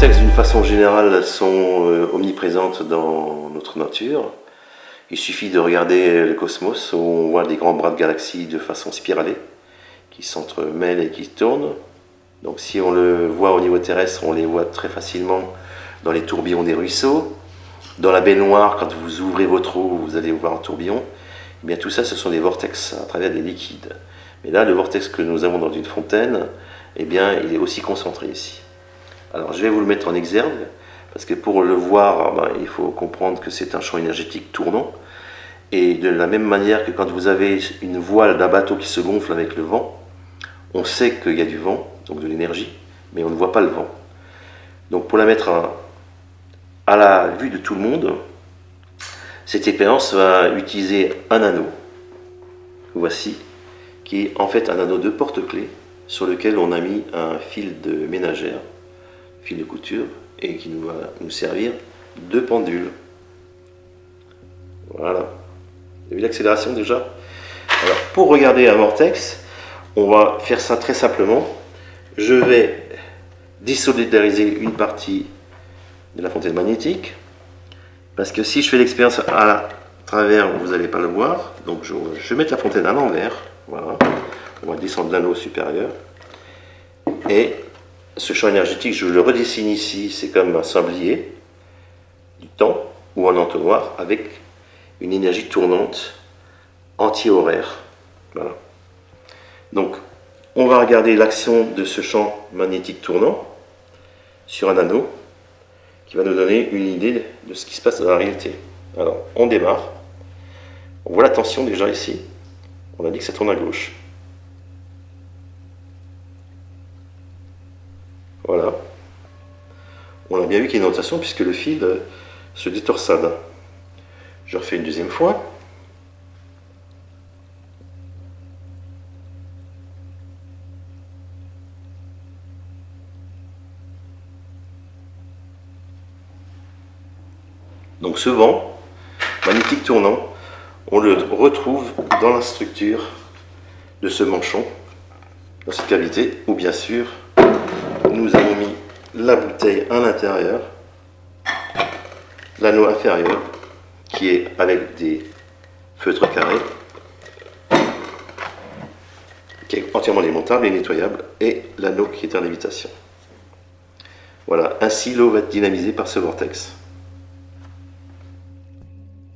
vortex, d'une façon générale, sont omniprésentes dans notre nature. Il suffit de regarder le cosmos, où on voit des grands bras de galaxies de façon spiralée, qui s'entremêlent et qui tournent. Donc si on le voit au niveau terrestre, on les voit très facilement dans les tourbillons des ruisseaux. Dans la baignoire, quand vous ouvrez votre eau, vous allez voir un tourbillon. Eh bien, tout ça, ce sont des vortex à travers des liquides. Mais là, le vortex que nous avons dans une fontaine, eh bien, il est aussi concentré ici. Alors, je vais vous le mettre en exergue, parce que pour le voir, il faut comprendre que c'est un champ énergétique tournant. Et de la même manière que quand vous avez une voile d'un bateau qui se gonfle avec le vent, on sait qu'il y a du vent, donc de l'énergie, mais on ne voit pas le vent. Donc, pour la mettre à la vue de tout le monde, cette expérience va utiliser un anneau, voici, qui est en fait un anneau de porte-clés sur lequel on a mis un fil de ménagère, fil de couture, et qui va nous servir de pendule. Voilà. Vous avez vu l'accélération déjà? Alors, pour regarder un vortex, on va faire ça très simplement. Je vais désolidariser une partie de la fontaine magnétique, parce que si je fais l'expérience à travers, vous n'allez pas le voir. Donc je vais mettre la fontaine à l'envers. Voilà. On va descendre l'anneau supérieur. Et ce champ énergétique, je le redessine ici. C'est comme un sablier du temps ou un entonnoir avec une énergie tournante anti-horaire. Voilà. Donc, on va regarder l'action de ce champ magnétique tournant sur un anneau qui va nous donner une idée de ce qui se passe dans la réalité. Alors, on démarre. On voit la tension déjà ici. On a dit que ça tourne à gauche. Voilà. On a bien vu qu'il y a une rotation puisque le fil se détorsade. Je refais une deuxième fois. Donc ce vent magnétique tournant, on le retrouve dans la structure de ce manchon, dans cette cavité, où bien sûr, nous avons mis la bouteille à l'intérieur, l'anneau inférieur, qui est avec des feutres carrés, qui est entièrement démontable et nettoyable, et l'anneau qui est en lévitation. Voilà, ainsi l'eau va être dynamisée par ce vortex.